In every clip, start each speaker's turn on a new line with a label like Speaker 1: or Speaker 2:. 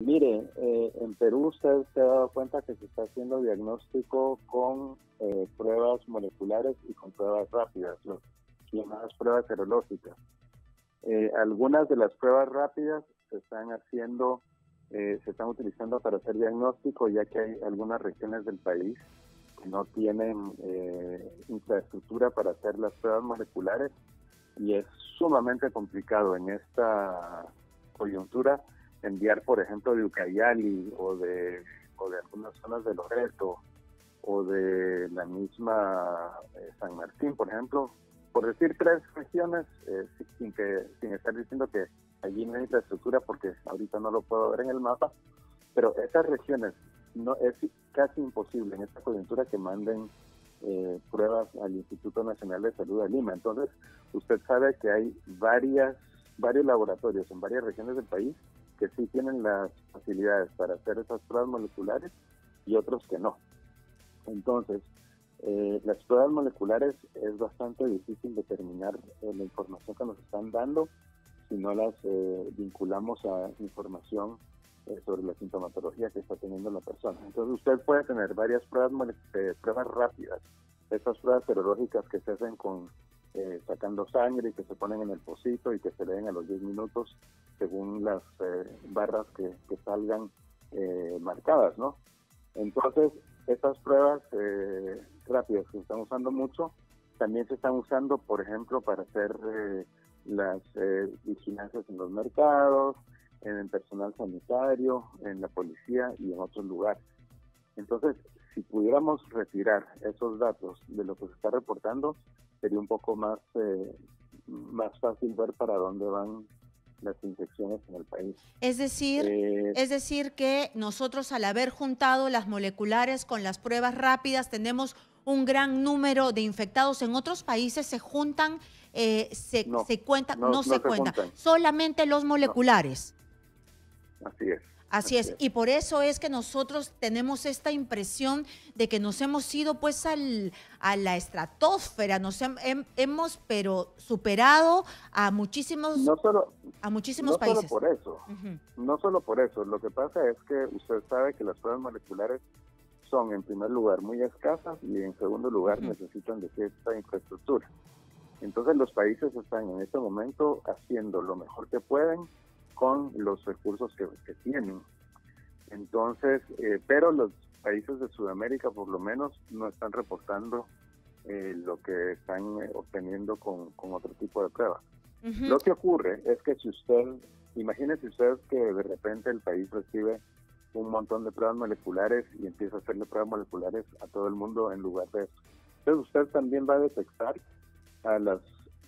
Speaker 1: Mire, en Perú usted se ha dado cuenta que se está haciendo diagnóstico con pruebas moleculares y con pruebas rápidas, las llamadas pruebas serológicas. Algunas de las pruebas rápidas se están utilizando para hacer diagnóstico, ya que hay algunas regiones del país que no tienen infraestructura para hacer las pruebas moleculares y es sumamente complicado en esta coyuntura enviar, por ejemplo, de Ucayali o de algunas zonas de Loreto o de la misma San Martín, por ejemplo, por decir tres regiones, sin estar diciendo que allí no hay infraestructura, porque ahorita no lo puedo ver en el mapa, pero esas regiones no es casi imposible en esta coyuntura que manden pruebas al Instituto Nacional de Salud de Lima. Entonces, usted sabe que hay varios laboratorios en varias regiones del país que sí tienen las facilidades para hacer esas pruebas moleculares y otros que no. Entonces, las pruebas moleculares es bastante difícil determinar la información que nos están dando si no las vinculamos a información sobre la sintomatología que está teniendo la persona. Entonces usted puede tener varias pruebas rápidas, estas pruebas serológicas que se hacen sacando sangre y que se ponen en el pocito y que se leen a los 10 minutos según las barras que salgan marcadas, ¿no? Entonces, estas pruebas rápidas que se están usando mucho, también se están usando, por ejemplo, para hacer las vigilancias en los mercados, en el personal sanitario, en la policía y en otros lugares. Entonces, si pudiéramos retirar esos datos de lo que se está reportando, sería un poco más fácil ver para dónde van las infecciones en el país.
Speaker 2: Es decir que nosotros, al haber juntado las moleculares con las pruebas rápidas, tenemos un gran número de infectados. En otros países se juntan, se cuentan, no se cuentan, solamente los moleculares.
Speaker 1: No. Así es.
Speaker 2: Así es, y por eso es que nosotros tenemos esta impresión de que nos hemos ido pues a la estratosfera, hemos pero superado a muchísimos países.
Speaker 1: No solo por eso, no solo por eso. Lo que pasa es que usted sabe que las pruebas moleculares son, en primer lugar, muy escasas y en segundo lugar necesitan de cierta infraestructura. Entonces los países están en este momento haciendo lo mejor que pueden con los recursos que tienen. Entonces, pero los países de Sudamérica por lo menos no están reportando lo que están obteniendo con otro tipo de pruebas. Lo que ocurre es que imagínese usted que de repente el país recibe un montón de pruebas moleculares y empieza a hacerle pruebas moleculares a todo el mundo en lugar de eso. Entonces usted también va a detectar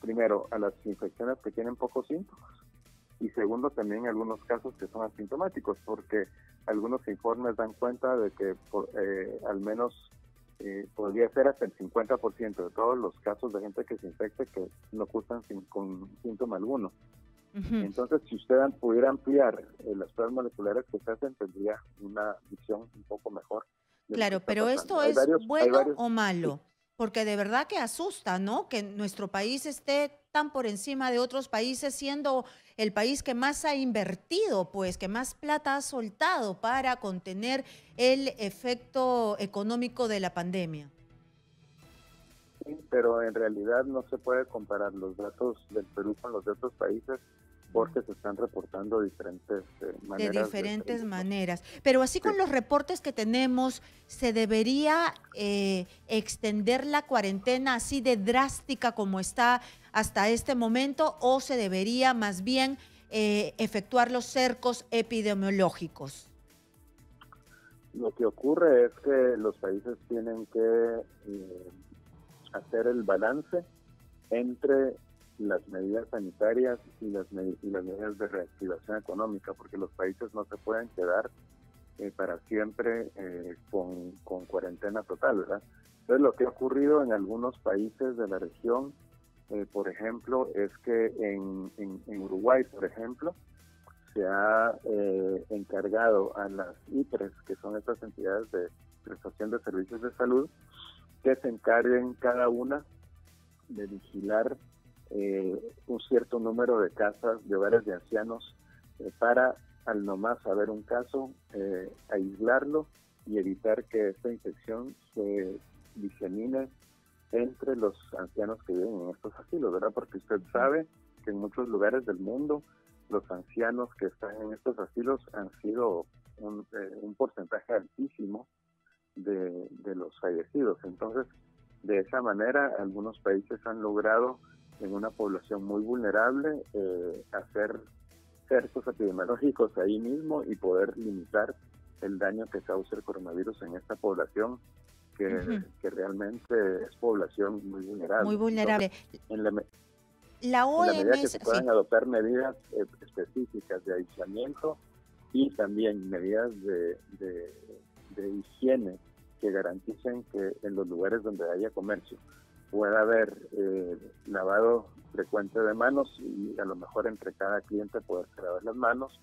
Speaker 1: primero a las infecciones que tienen pocos síntomas, y segundo, también algunos casos que son asintomáticos, porque algunos informes dan cuenta de que al menos podría ser hasta el 50% de todos los casos de gente que se infecte que no cursan con síntoma alguno. Entonces, si usted pudiera ampliar las pruebas moleculares que se hacen, tendría una visión un poco mejor.
Speaker 2: Claro, pero ¿esto es bueno o malo? Porque de verdad que asusta, ¿no? Que nuestro país esté tan por encima de otros países, siendo el país que más ha invertido, pues, que más plata ha soltado para contener el efecto económico de la pandemia.
Speaker 1: Sí, pero en realidad no se puede comparar los datos del Perú con los de otros países, porque se están reportando diferentes maneras.
Speaker 2: De diferentes maneras. Pero así con los reportes que tenemos, ¿se debería extender la cuarentena así de drástica como está hasta este momento, o se debería más bien efectuar los cercos epidemiológicos?
Speaker 1: Lo que ocurre es que los países tienen que hacer el balance entre las medidas sanitarias y las medidas de reactivación económica, porque los países no se pueden quedar para siempre con cuarentena total, ¿verdad? Entonces, lo que ha ocurrido en algunos países de la región, por ejemplo, es que en Uruguay, por ejemplo, se ha encargado a las IPRES, que son estas entidades de prestación de servicios de salud, que se encarguen cada una de vigilar un cierto número de casas, de hogares de ancianos, para al nomás haber un caso, aislarlo y evitar que esta infección se disemine entre los ancianos que viven en estos asilos, ¿verdad? Porque usted sabe que en muchos lugares del mundo los ancianos que están en estos asilos han sido un porcentaje altísimo de los fallecidos. Entonces, de esa manera, algunos países han logrado en una población muy vulnerable hacer cercos epidemiológicos ahí mismo y poder limitar el daño que causa el coronavirus en esta población que realmente es población muy vulnerable.
Speaker 2: Muy vulnerable.
Speaker 1: Entonces,
Speaker 2: la OMS,
Speaker 1: en la medida que se puedan adoptar medidas específicas de aislamiento y también medidas de higiene que garanticen que en los lugares donde haya comercio pueda haber lavado frecuente de manos y a lo mejor entre cada cliente poder lavar las manos.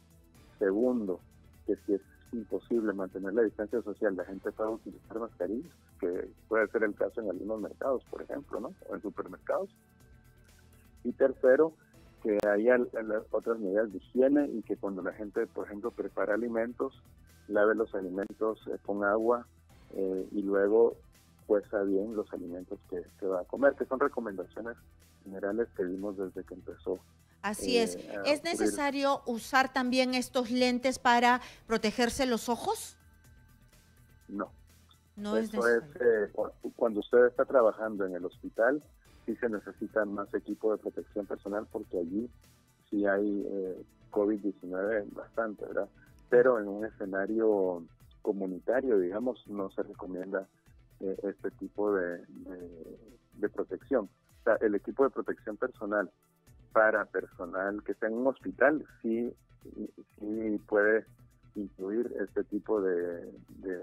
Speaker 1: Segundo, que si es imposible mantener la distancia social, la gente puede utilizar mascarillas, que puede ser el caso en algunos mercados, por ejemplo, ¿no? O en supermercados. Y tercero, que haya otras medidas de higiene y que cuando la gente, por ejemplo, prepara alimentos, lave los alimentos con agua y luego cueza bien los alimentos que va a comer, que son recomendaciones generales que vimos desde que empezó.
Speaker 2: Así es. ¿Es necesario usar también estos lentes para protegerse los ojos?
Speaker 1: No.
Speaker 2: No es
Speaker 1: necesario. Cuando usted está trabajando en el hospital, sí se necesita más equipo de protección personal porque allí sí hay COVID-19 bastante, ¿verdad? Pero en un escenario comunitario, digamos, no se recomienda este tipo de protección. O sea, el equipo de protección personal para personal que está en un hospital sí puede incluir este tipo de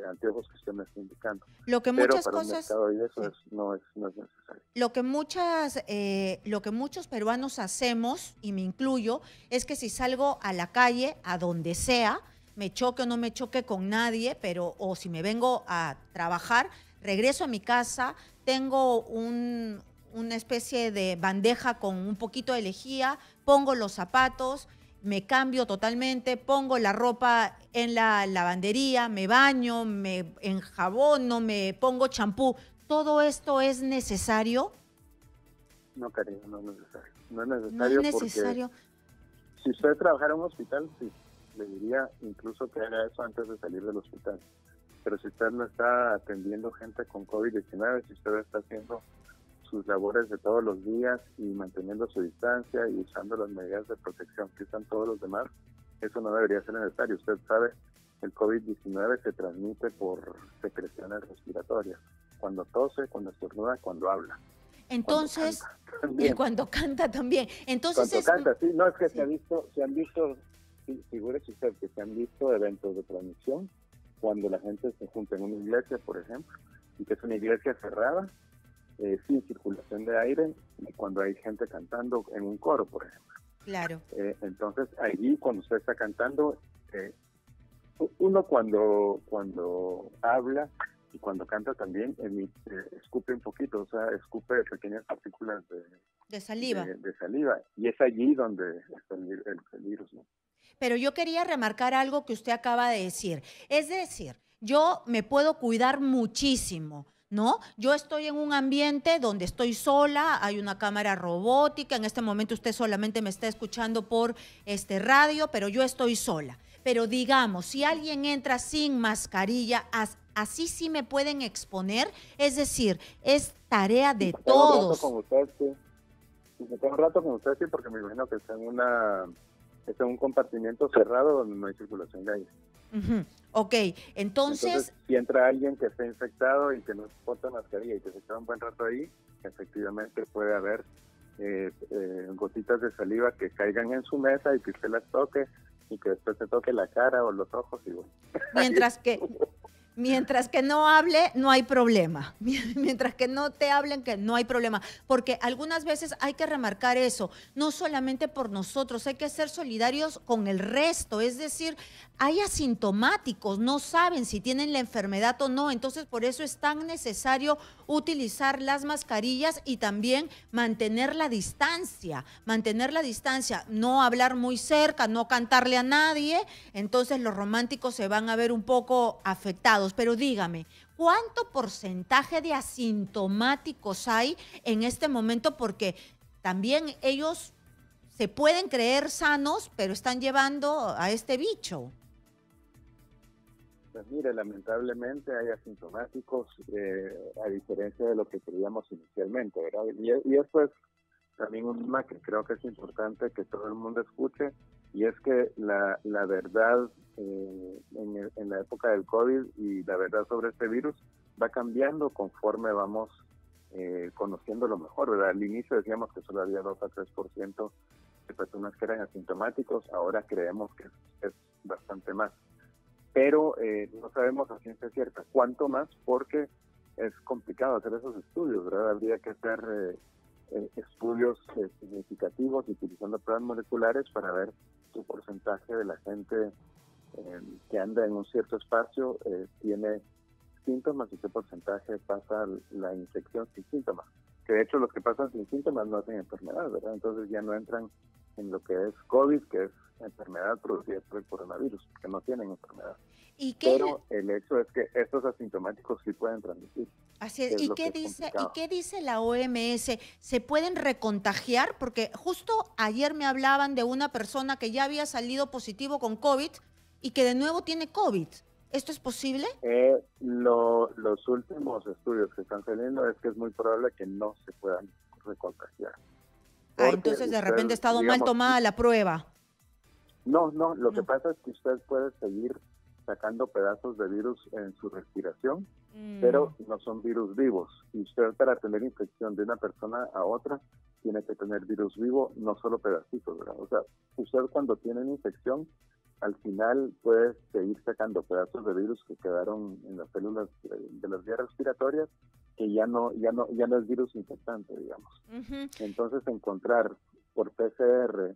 Speaker 1: anteojos que usted me está indicando.
Speaker 2: Lo que
Speaker 1: pero
Speaker 2: muchas
Speaker 1: para
Speaker 2: cosas,
Speaker 1: un mercado y eso no es necesario.
Speaker 2: Lo que muchos peruanos hacemos, y me incluyo, es que si salgo a la calle, a donde sea, me choque o no me choque con nadie, o si me vengo a trabajar, regreso a mi casa, tengo una especie de bandeja con un poquito de lejía, pongo los zapatos, me cambio totalmente, pongo la ropa en la lavandería, me baño, me enjabono, me pongo champú. ¿Todo esto es necesario?
Speaker 1: No, cariño, no es necesario. No es necesario,
Speaker 2: no es necesario.
Speaker 1: Porque si usted trabajara en un hospital, sí, le diría incluso que haga eso antes de salir del hospital. Pero si usted no está atendiendo gente con COVID-19, si usted está haciendo sus labores de todos los días y manteniendo su distancia y usando las medidas de protección que usan todos los demás, eso no debería ser necesario. Usted sabe, el COVID-19 se transmite por secreciones respiratorias, cuando tose, cuando estornuda, cuando habla.
Speaker 2: Entonces, cuando canta también. Entonces
Speaker 1: cuando canta, sí, no, es que se han visto, figúrese usted que se han visto eventos de transmisión cuando la gente se junta en una iglesia, por ejemplo, y que es una iglesia cerrada, sin circulación de aire, y cuando hay gente cantando en un coro, por ejemplo.
Speaker 2: Claro.
Speaker 1: Entonces, allí cuando usted está cantando, uno cuando habla y cuando canta también escupe un poquito, o sea, escupe pequeñas partículas
Speaker 2: de saliva.
Speaker 1: De saliva, y es allí donde está el virus, ¿no?
Speaker 2: Pero yo quería remarcar algo que usted acaba de decir. Es decir, yo me puedo cuidar muchísimo, ¿no? Yo estoy en un ambiente donde estoy sola, hay una cámara robótica, en este momento usted solamente me está escuchando por radio, pero yo estoy sola. Pero digamos, si alguien entra sin mascarilla, así sí me pueden exponer, es decir, es tarea de todos.
Speaker 1: Me tengo un rato con usted, sí, porque me imagino que está en un compartimiento cerrado donde no hay circulación de aire.
Speaker 2: Ok, entonces,
Speaker 1: si entra alguien que esté infectado y que no porta mascarilla y que se queda un buen rato ahí, efectivamente puede haber gotitas de saliva que caigan en su mesa y que usted las toque y que después se toque la cara o los ojos y bueno.
Speaker 2: Mientras que no hable, no hay problema. Mientras que no te hablen, que no hay problema. Porque algunas veces hay que remarcar eso, no solamente por nosotros, hay que ser solidarios con el resto. Es decir, hay asintomáticos, no saben si tienen la enfermedad o no. Entonces, por eso es tan necesario utilizar las mascarillas y también mantener la distancia. Mantener la distancia, no hablar muy cerca, no cantarle a nadie. Entonces, los románticos se van a ver un poco afectados. Pero dígame, ¿cuánto porcentaje de asintomáticos hay en este momento? Porque también ellos se pueden creer sanos, pero están llevando a este bicho.
Speaker 1: Pues mire, lamentablemente hay asintomáticos, a diferencia de lo que creíamos inicialmente, ¿verdad? Y esto es también un tema que creo que es importante que todo el mundo escuche, y es que la verdad en la época del COVID y la verdad sobre este virus va cambiando conforme vamos conociéndolo mejor, ¿verdad? Al inicio decíamos que solo había 2 a 3% de personas que eran asintomáticos, ahora creemos que es bastante más. Pero no sabemos a ciencia cierta cuánto más, porque es complicado hacer esos estudios, ¿verdad? Habría que hacer estudios significativos utilizando pruebas moleculares para ver qué porcentaje de la gente que anda en un cierto espacio tiene síntomas y qué porcentaje pasa la infección sin síntomas. Que de hecho los que pasan sin síntomas no hacen enfermedad, ¿verdad? Entonces ya no entran en lo que es COVID, que es enfermedad producida por el coronavirus, que no tienen enfermedad. Pero el hecho es que estos asintomáticos sí pueden transmitir.
Speaker 2: Así es. ¿Y qué dice la OMS? ¿Se pueden recontagiar? Porque justo ayer me hablaban de una persona que ya había salido positivo con COVID y que de nuevo tiene COVID. ¿Esto es posible?
Speaker 1: Los últimos estudios que están saliendo es que es muy probable que no se puedan recontagiar.
Speaker 2: Entonces de repente ha estado mal tomada la prueba.
Speaker 1: No, lo que pasa es que usted puede seguir sacando pedazos de virus en su respiración, pero no son virus vivos. Y usted, para tener infección de una persona a otra, tiene que tener virus vivo, no solo pedacitos, ¿verdad? O sea, usted cuando tiene una infección, al final puede seguir sacando pedazos de virus que quedaron en las células de las vías respiratorias, que ya no es virus infectante, digamos. Entonces, encontrar por PCR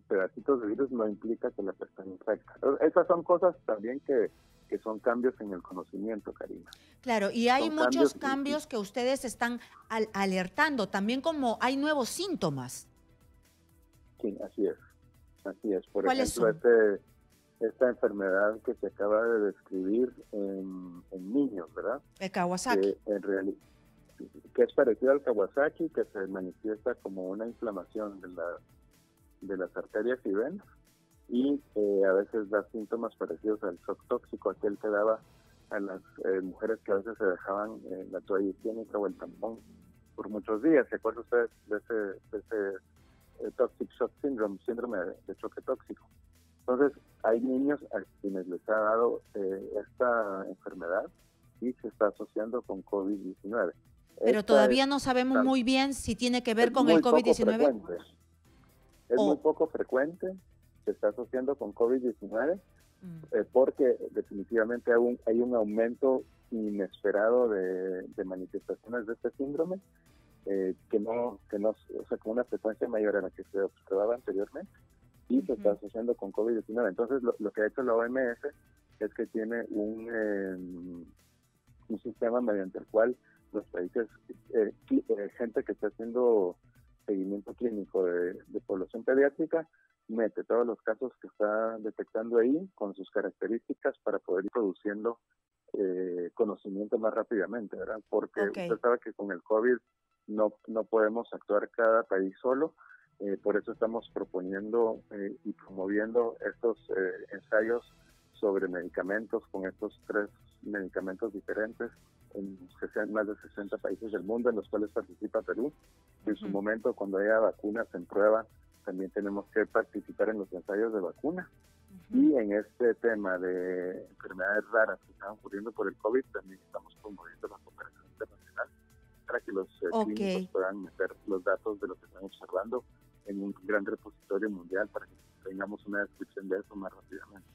Speaker 1: pedacitos de virus no implica que la persona infecta. Esas son cosas también que son cambios en el conocimiento, Karina.
Speaker 2: Claro, y hay muchos cambios que ustedes están alertando, también como hay nuevos síntomas.
Speaker 1: Sí, así es. Por ejemplo, esta enfermedad que se acaba de describir en niños, ¿verdad?
Speaker 2: El Kawasaki.
Speaker 1: Que es parecido al Kawasaki, que se manifiesta como una inflamación de las arterias y venas, y a veces da síntomas parecidos al shock tóxico, aquel que daba a las mujeres que a veces se dejaban la toalla higiénica o el tampón por muchos días. ¿Se acuerda usted de ese Toxic Shock Syndrome, síndrome de choque tóxico? Entonces, hay niños a quienes les ha dado esta enfermedad y se está asociando con COVID-19.
Speaker 2: Pero todavía no sabemos muy bien si tiene que ver con el COVID-19.
Speaker 1: Es muy poco frecuente, se está asociando con COVID-19, porque definitivamente hay un aumento inesperado de manifestaciones de este síndrome, o sea, con una frecuencia mayor a la que se observaba anteriormente, y se está asociando con COVID-19. Entonces, lo que ha hecho la OMS es que tiene un sistema mediante el cual los países, gente que está haciendo seguimiento clínico de población pediátrica, mete todos los casos que está detectando ahí con sus características para poder ir produciendo conocimiento más rápidamente, ¿verdad? Porque usted sabe que con el COVID no podemos actuar cada país solo, por eso estamos proponiendo y promoviendo estos ensayos sobre medicamentos con estos 3 medicamentos diferentes en más de 60 países del mundo, en los cuales participa Perú. En su momento, cuando haya vacunas en prueba, también tenemos que participar en los ensayos de vacuna. Y en este tema de enfermedades raras que están ocurriendo por el COVID, también estamos promoviendo la cooperación internacional para que los clínicos puedan meter los datos de lo que están observando en un gran repositorio mundial para que tengamos una descripción de eso más rápidamente.